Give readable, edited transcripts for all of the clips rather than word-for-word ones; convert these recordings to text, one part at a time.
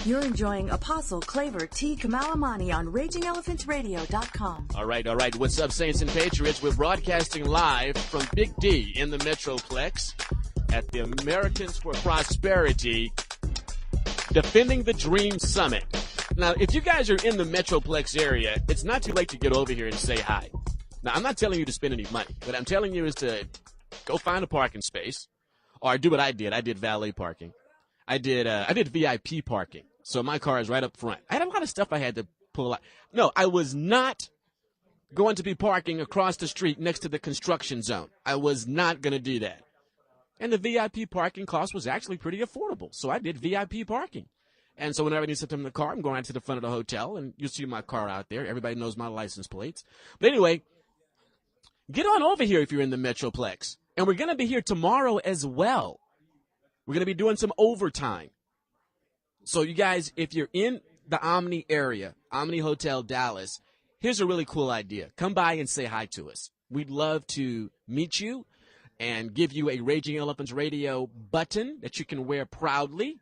You're enjoying Apostle Claver T. Kamalamani on RagingElephantRadio.com. All right. What's up, Saints and Patriots? We're broadcasting live from Big D in the Metroplex at the Americans for Prosperity Defending the Dream Summit. Now, if you guys are in the Metroplex area, it's not too late to get over here and say hi. Now, I'm not telling you to spend any money. What I'm telling you is to go find a parking space, or do what I did. I did valet parking. I did VIP parking. So my car is right up front. I had a lot of stuff I had to pull out. No, I was not going to be parking across the street next to the construction zone. I was not going to do that. And the VIP parking cost was actually pretty affordable. So I did VIP parking. And so whenever I need something in the car, I'm going out to the front of the hotel, and you'll see my car out there. Everybody knows my license plates. But anyway, get on over here if you're in the Metroplex. And we're going to be here tomorrow as well. We're going to be doing some overtime. So you guys, if you're in the Omni area, Omni Hotel Dallas, here's a really cool idea. Come by and say hi to us. We'd love to meet you and give you a Raging Elephants Radio button that you can wear proudly.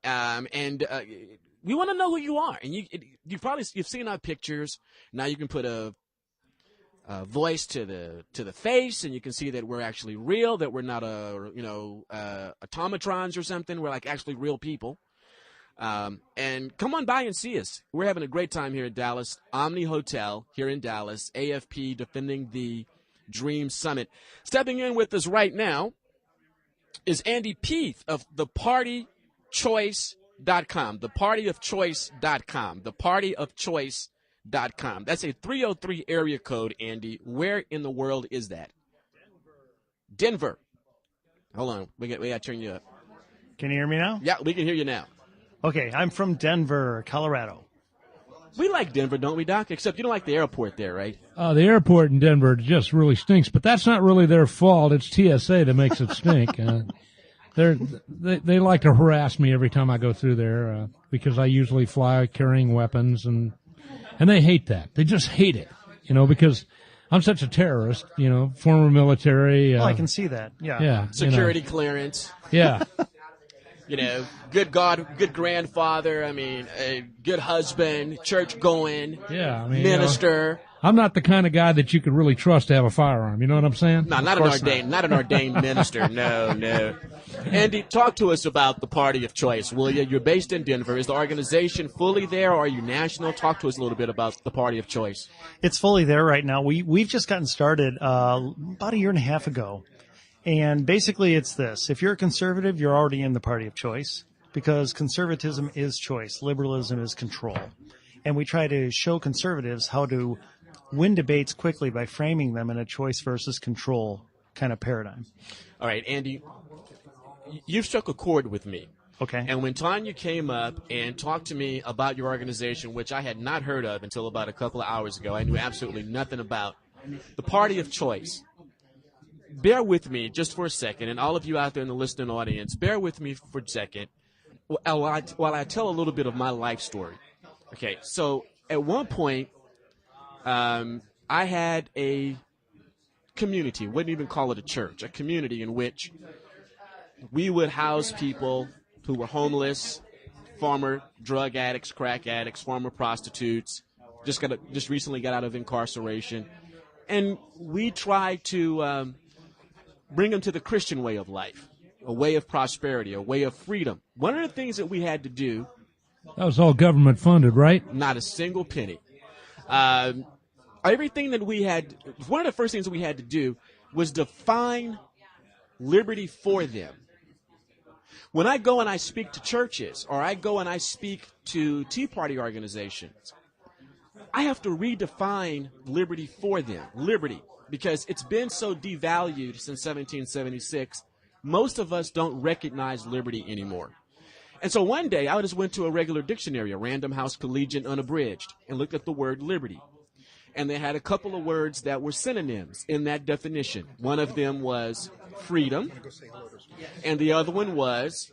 We want to know who you are. And you've seen our pictures. Now you can put a voice to the face, and you can see that we're actually real, that we're not automatrons or something. We're like actually real people. And come on by and see us. We're having a great time here in Dallas. Omni Hotel here in Dallas. AFP Defending the Dream Summit. Stepping in with us right now is Andy Peeth of thepartychoice.com. Thepartyofchoice.com. Thepartyofchoice.com. That's a 303 area code, Andy. Where in the world is that? Denver. Hold on. We got to turn you up. Can you hear me now? Yeah, we can hear you now. Okay, I'm from Denver, Colorado. We like Denver, don't we, Doc? Except you don't like the airport there, right? The airport in Denver just really stinks, but that's not really their fault. It's TSA that makes it stink. They like to harass me every time I go through there because I usually fly carrying weapons, and they hate that. They just hate it, because I'm such a terrorist, former military. I can see that. Yeah. Security clearance. Yeah. Good grandfather. A good husband, church going. Yeah. Minister. I'm not the kind of guy that you could really trust to have a firearm. You know what I'm saying? No, not an ordained minister. No. Andy, talk to us about the Party of Choice, will you? You're based in Denver. Is the organization fully there, or are you national? Talk to us a little bit about the Party of Choice. It's fully there right now. We've just gotten started about a year and a half ago. And basically it's this. If you're a conservative, you're already in the Party of Choice, because conservatism is choice. Liberalism is control. And we try to show conservatives how to win debates quickly by framing them in a choice versus control kind of paradigm. All right, Andy, you've struck a chord with me. Okay. And when Tanya came up and talked to me about your organization, which I had not heard of until about a couple of hours ago, I knew absolutely nothing about, the Party of Choice. Bear with me just for a second, and all of you out there in the listening audience, bear with me for a second while I tell a little bit of my life story. Okay, so at one point, I had a community, wouldn't even call it a church, a community in which we would house people who were homeless, former drug addicts, crack addicts, former prostitutes, just recently got out of incarceration. And we tried to bring them to the Christian way of life, a way of prosperity, a way of freedom. One of the things that we had to do... That was all government funded, right? Not a single penny. Everything that we had... One of the first things that we had to do was define liberty for them. When I go and I speak to churches, or I go and I speak to Tea Party organizations, I have to redefine liberty for them. Liberty. Because it's been so devalued since 1776, most of us don't recognize liberty anymore. And so one day, I just went to a regular dictionary, a Random House Collegiate Unabridged, and looked at the word liberty. And they had a couple of words that were synonyms in that definition. One of them was freedom, and the other one was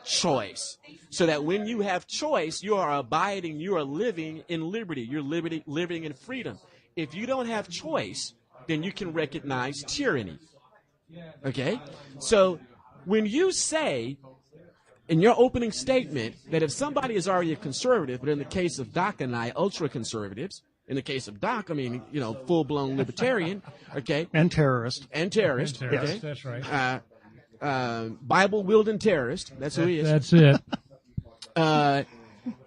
choice. So that when you have choice, you are abiding, you are living in liberty. You're living in freedom. If you don't have choice, then you can recognize tyranny. Okay? So when you say in your opening statement that if somebody is already a conservative, but in the case of Doc and I, ultra-conservatives, in the case of Doc, I mean, full-blown libertarian, okay? And terrorist. Okay? Yes, that's right. Bible-wielding terrorist. That's who he is. That's it.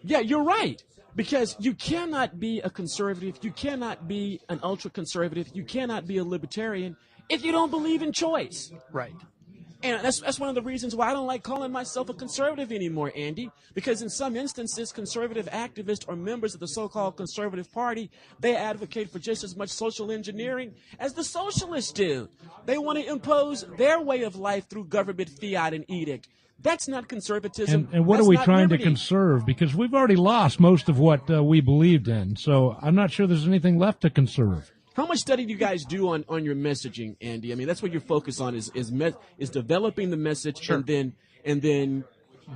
Yeah, you're right. Because you cannot be a conservative, you cannot be an ultra-conservative, you cannot be a libertarian if you don't believe in choice. Right. And that's one of the reasons why I don't like calling myself a conservative anymore, Andy. Because in some instances, conservative activists or members of the so-called conservative party, they advocate for just as much social engineering as the socialists do. They want to impose their way of life through government fiat and edict. That's not conservatism. And what That's are we not trying liberty. to conserve? Because we've already lost most of what we believed in. So I'm not sure there's anything left to conserve. How much study do you guys do on your messaging, Andy? I mean, that's what your focus on is developing the message. Sure. and then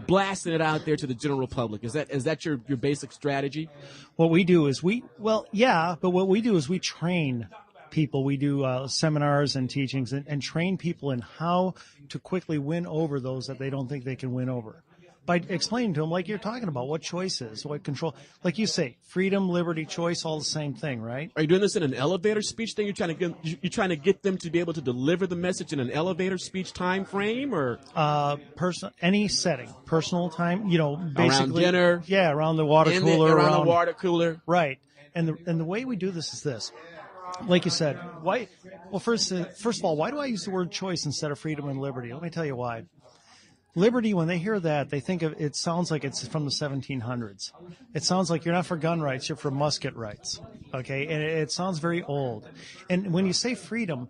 blasting it out there to the general public. Is that your basic strategy? What we do is what we do is we train people. We do seminars and teachings and train people in how to quickly win over those that they don't think they can win over. By explaining to them, like you're talking about, what choice is, what control. Like you say, freedom, liberty, choice, all the same thing, right? Are you doing this in an elevator speech thing? You're trying to get them to be able to deliver the message in an elevator speech time frame, or any setting, personal time. Basically around dinner. Yeah, around the water cooler. Around the water cooler. Right. And the way we do this is this. Like you said, why? Well, first of all, why do I use the word choice instead of freedom and liberty? Let me tell you why. Liberty, when they hear that, they think of it sounds like it's from the 1700s. It sounds like you're not for gun rights, you're for musket rights. Okay? And it sounds very old. And when you say freedom,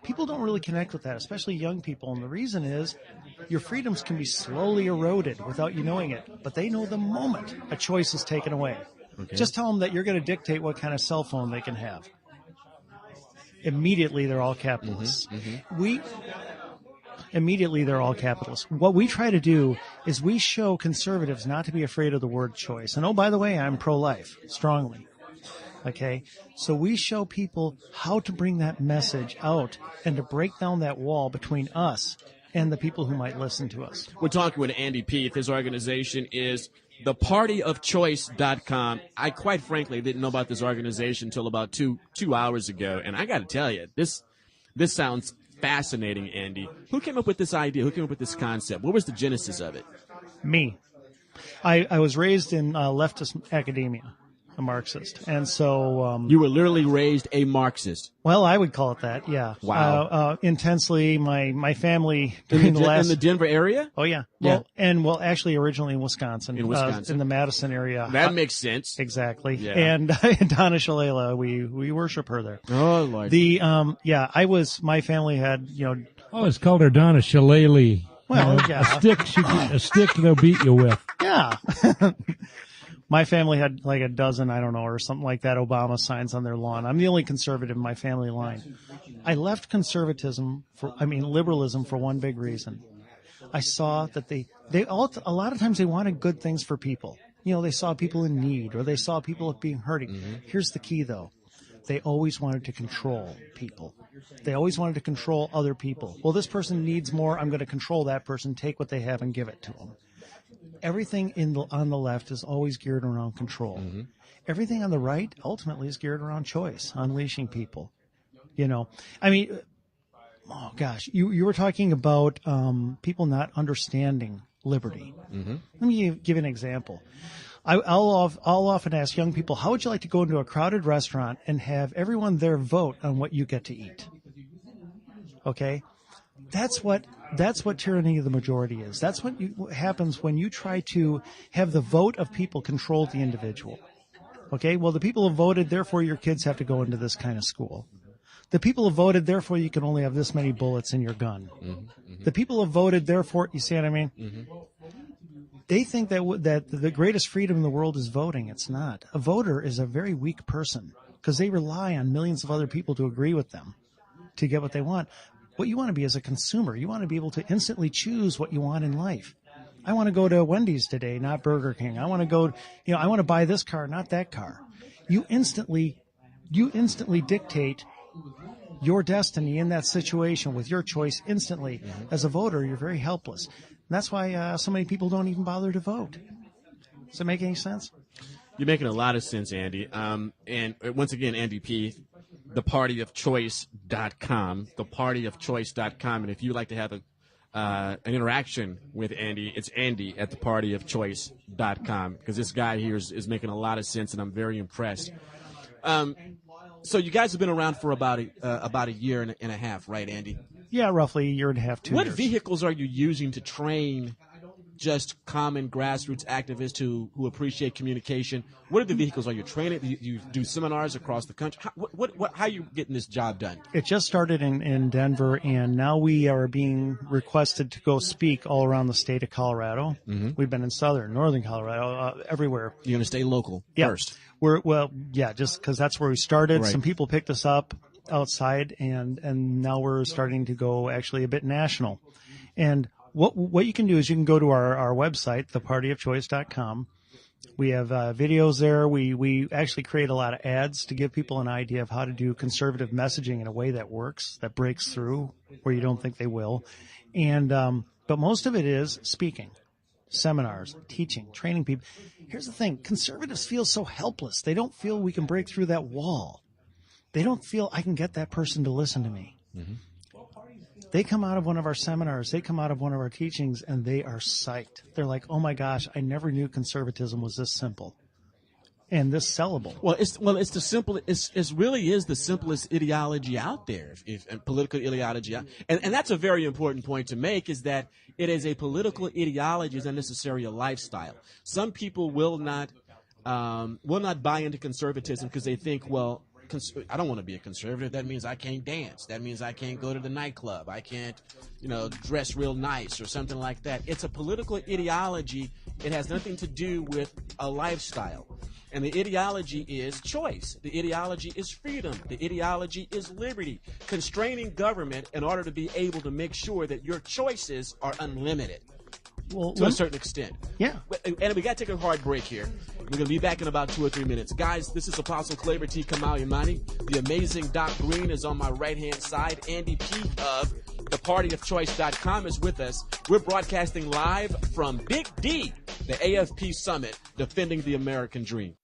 people don't really connect with that, especially young people. And the reason is your freedoms can be slowly eroded without you knowing it. But they know the moment a choice is taken away. Okay. Just tell them that you're going to dictate what kind of cell phone they can have. Immediately, they're all capitalists. Immediately, they're all capitalists. What we try to do is we show conservatives not to be afraid of the word choice. And, oh, by the way, I'm pro-life, strongly. Okay? So we show people how to bring that message out and to break down that wall between us and the people who might listen to us. We're talking with Andy Peeth. His organization is thepartyofchoice.com. I quite frankly didn't know about this organization until about two hours ago. And I got to tell you, this sounds fascinating, Andy. Who came up with this idea? Who came up with this concept? What was the genesis of it? Me. I was raised in leftist academia, a Marxist. And so... you were literally raised a Marxist. Well, I would call it that, yeah. Wow. Intensely, my family... In the Denver area? Oh, yeah. Yeah. Actually originally in Wisconsin. In Wisconsin. In the Madison area. That makes sense. Exactly. Yeah. And Donna Shalala, we worship her there. Oh, Lord. My family had, Oh, it's called her Donna Shillelagh. Well, yeah. A stick they'll beat you with. Yeah. My family had like a dozen, I don't know, or something like that, Obama signs on their lawn. I'm the only conservative in my family line. I left liberalism for one big reason. I saw that a lot of times they wanted good things for people. They saw people in need or they saw people being hurting. Mm-hmm. Here's the key, though. They always wanted to control people. They always wanted to control other people. Well, this person needs more. I'm going to control that person, take what they have and give it to them. Everything on the left is always geared around control. Mm-hmm. Everything on the right ultimately is geared around choice, unleashing people. Oh gosh, you were talking about people not understanding liberty. Mm-hmm. Let me give an example. I'll often ask young people, how would you like to go into a crowded restaurant and have everyone there vote on what you get to eat? Okay? That's what tyranny of the majority is. That's what happens when you try to have the vote of people control the individual. Okay? Well, the people have voted, therefore your kids have to go into this kind of school. The people have voted, therefore you can only have this many bullets in your gun. Mm-hmm, mm-hmm. The people have voted, therefore, you see what I mean? Mm-hmm. They think that the greatest freedom in the world is voting. It's not. A voter is a very weak person because they rely on millions of other people to agree with them to get what they want. What you want to be as a consumer, you want to be able to instantly choose what you want in life. I want to go to Wendy's today, not Burger King. I want to buy this car, not that car. You instantly dictate your destiny in that situation with your choice instantly. Mm-hmm. As a voter, you're very helpless. that's why so many people don't even bother to vote. Does it make any sense? You're making a lot of sense, Andy. And once again, Andy P., thepartyofchoice.com, thepartyofchoice.com. And if you'd like to have an interaction with Andy, it's Andy at thepartyofchoice.com, because this guy here is making a lot of sense, and I'm very impressed. So you guys have been around for about a year and a half, right, Andy? Yeah, roughly a year and a half, 2 years. What vehicles are you using to train just common grassroots activists who appreciate communication? What are the vehicles? Are you training? You do seminars across the country? How are you getting this job done? It just started in Denver, and now we are being requested to go speak all around the state of Colorado. Mm-hmm. We've been in northern Colorado, everywhere. You're going to stay local first. Just because that's where we started. Right. Some people picked us up outside, and now we're starting to go actually a bit national. And what you can do is you can go to our website, thepartyofchoice.com. We have videos there. We actually create a lot of ads to give people an idea of how to do conservative messaging in a way that works, that breaks through where you don't think they will. And but most of it is speaking, seminars, teaching, training people. Here's the thing. Conservatives feel so helpless. They don't feel we can break through that wall. They don't feel I can get that person to listen to me. Mm-hmm. They come out of one of our seminars, they come out of one of our teachings, and they are psyched. They're like, oh my gosh, I never knew conservatism was this simple and this sellable. It's the simple. It really is the simplest ideology out there, and political ideology. And that's a very important point to make, is that it is a political ideology, is not necessarily a lifestyle. Some people will not buy into conservatism because they think, well, I don't want to be a conservative. That means I can't dance. That means I can't go to the nightclub. I can't, dress real nice or something like that. It's a political ideology. It has nothing to do with a lifestyle. And the ideology is choice. The ideology is freedom. The ideology is liberty. Constraining government in order to be able to make sure that your choices are unlimited. Well, to a certain extent. Yeah. And we got to take a hard break here. We're going to be back in about 2 or 3 minutes. Guys, this is Apostle Claver T. Kamaliamani. The amazing Doc Green is on my right-hand side. Andy P. of thepartyofchoice.com is with us. We're broadcasting live from Big D, the AFP Summit, defending the American dream.